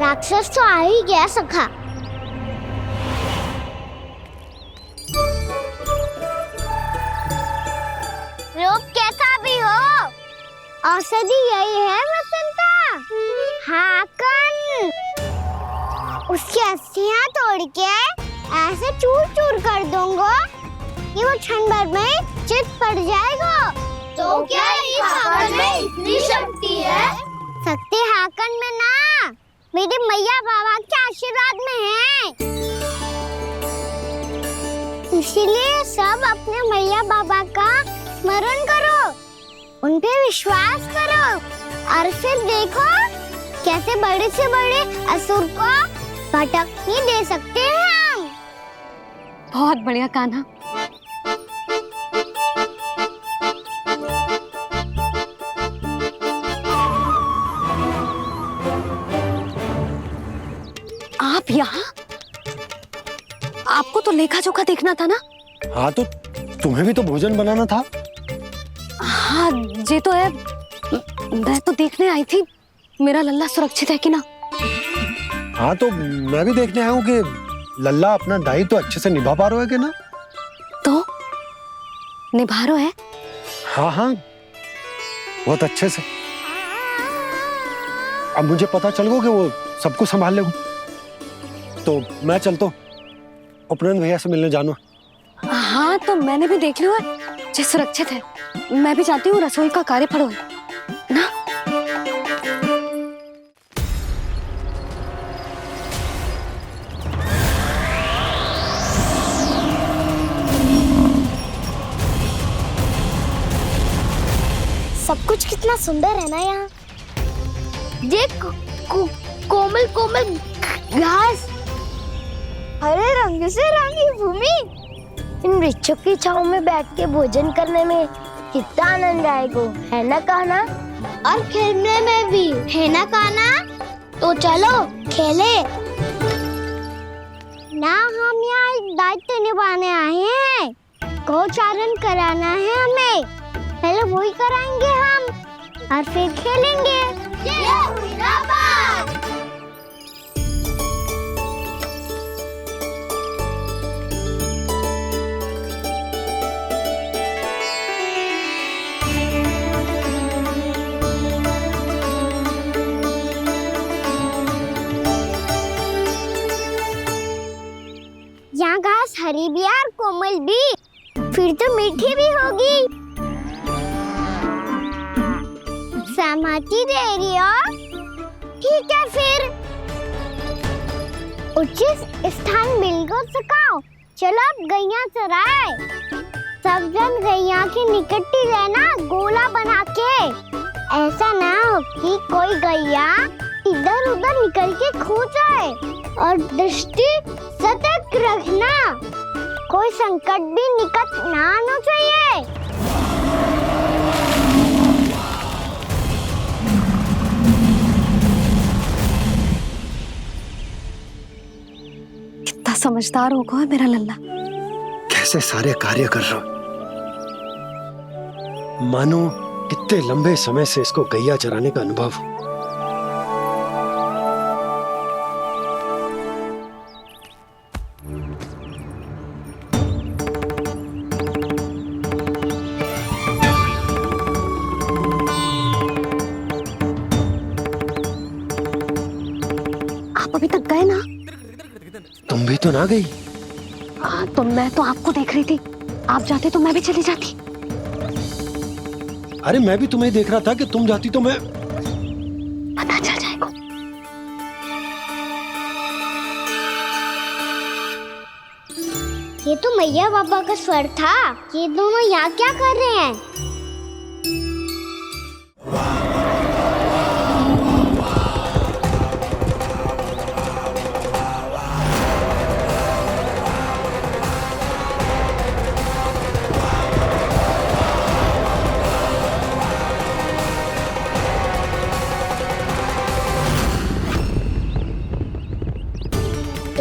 Speaker 2: राक्षस तो आ ही गया सखा। रूप कैसा भी हो, औषधि यही है वसंता। हाकन उसकी अस्थियां तोड़ के ऐसे चूर चूर कर दूंगा कि वो क्षण भर में चित पड़ जाएगा। तो क्या इस हाकन में इतनी शक्ति है? शक्ति हाकन में ना, मेरे मैया बाबा के आशीर्वाद में है। इसीलिए सब अपने मैया बाबा का स्मरण करो, उन पे विश्वास करो और फिर देखो कैसे बड़े से बड़े असुर को भटकने दे सकते हैं हम।
Speaker 1: बहुत बढ़िया कान्हा। आप यहाँ? आपको तो लेखा जोखा देखना था ना?
Speaker 5: हाँ तो तुम्हें भी तो भोजन बनाना था।
Speaker 1: हाँ ये तो है, मैं तो देखने आई थी मेरा लल्ला सुरक्षित है कि ना।
Speaker 5: हाँ तो मैं भी देखने आया हूँ कि लल्ला अपना दायित्व तो अच्छे से निभा पा रहा है कि ना।
Speaker 1: तो निभा रहा है?
Speaker 5: हाँ हाँ बहुत अच्छे से। अब मुझे पता चल गया कि वो सब कुछ संभाल लेगा, तो मैं चलता हूँ उपनंद भैया से मिलने जानो।
Speaker 1: हाँ तो मैंने भी देख लिया है, जे सुरक्षित है। मैं भी चाहती हूँ रसोई का कार्य पड़ो ना।
Speaker 2: सब कुछ कितना सुंदर है ना यहाँ। देख कोमल कोमल घास, हरे रंग से रंगी भूमि, इन वृक्षों की छांव में बैठ के भोजन करने में कितना आनंद आएगा, है ना कान्हा? और खेलने में भी, है ना कान्हा? तो चलो खेले ना। हम यहाँ एक दायित्व निभाने आए हैं, गोचारण कराना है हमें। पहले वही कराएंगे हम और फिर खेलेंगे। ये हुई ना बात। यहाँ घास हरी भी और कोमल भी, फिर तो मीठी भी होगी। सहमति दे रही हो? ठीक है फिर उचित स्थान मिलकर सकाओ। चलो अब गैया चराए। सब जन गैया के निकट ही रहना, गोला बना के। ऐसा ना हो कि कोई गैया इधर उधर निकल के खो जाए। और दृष्टि सतर्क रखना, कोई संकट भी निकट ना आना चाहिए।
Speaker 1: कितना समझदार होगा है मेरा लल्ला।
Speaker 5: कैसे सारे कार्य कर रहा, मानो कितने लंबे समय से इसको गैया चराने का अनुभव हो।
Speaker 1: आप अभी तक गए ना?
Speaker 5: तुम भी तो ना गई।
Speaker 1: तो मैं तो आपको देख रही थी, आप जाते तो मैं भी चली जाती।
Speaker 5: अरे मैं भी तुम्हें देख रहा था कि तुम जाती तो मैं।
Speaker 1: पता चल जाएगा।
Speaker 2: ये तो मैया बाबा का स्वर था। ये दोनों यहाँ क्या कर रहे हैं?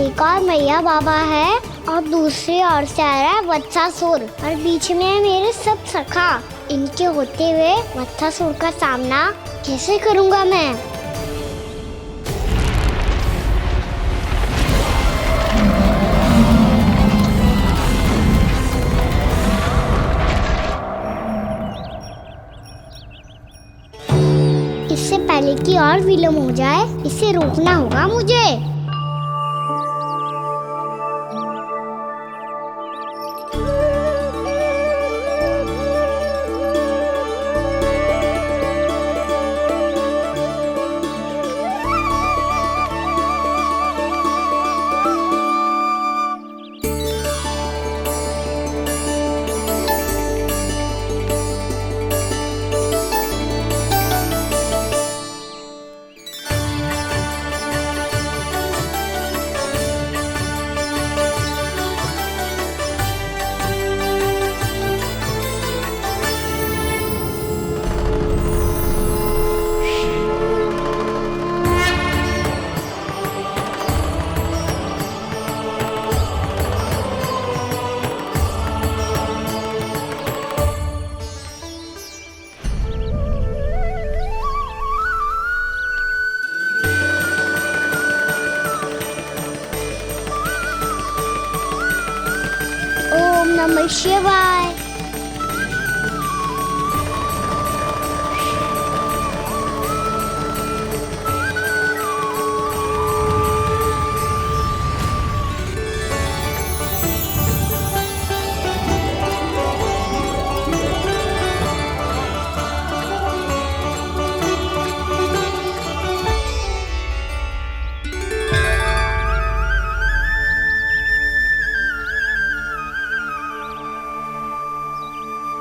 Speaker 2: एक और मैया बाबा है और दूसरी ओर से आ रहा है वत्सासुर और बीच में है मेरे सब सखा। इनके होते हुए वत्सासुर का सामना कैसे करूंगा मैं? इससे पहले कि और विलम्ब हो जाए, इसे रोकना होगा मुझे। ओम नमः शिवाय।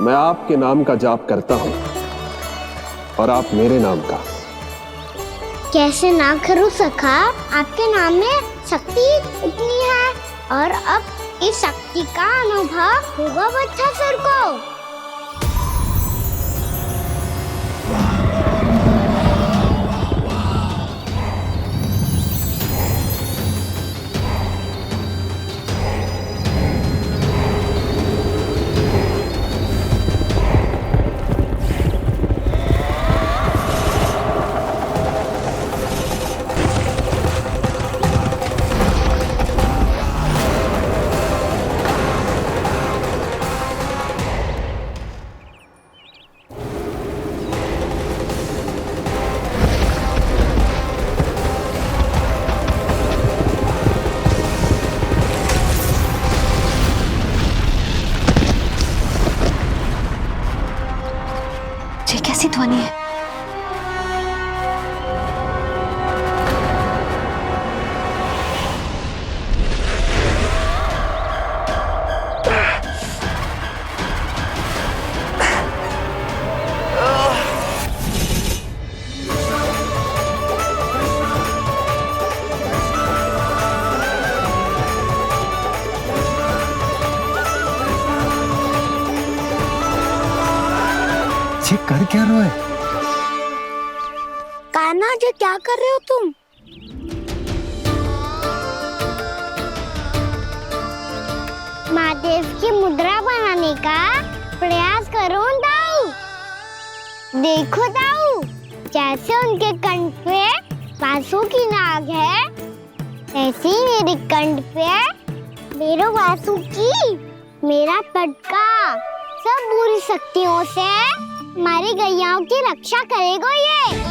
Speaker 13: मैं आपके नाम का जाप करता हूं और आप मेरे नाम का।
Speaker 2: कैसे ना करूं सखा, आपके नाम में शक्ति इतनी है और अब इस शक्ति का अनुभव होगा वत्सासुर को।
Speaker 5: ये कर क्या रहे हो?
Speaker 2: कान्हा जी क्या कर रहे हो तुम? महादेव की मुद्रा बनाने का प्रयास करो दाऊ। देखो दाऊ, जैसे उनके कंठ पे वासु की नाग है, ऐसे ही मेरे कंठ पे मेरे वासु की मेरा पटका सब बुरी शक्तियों से हमारी गैयाओं की रक्षा करेगा ये।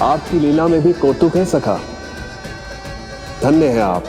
Speaker 18: आपकी लीला में भी कौतुक है सखा, धन्य है आप।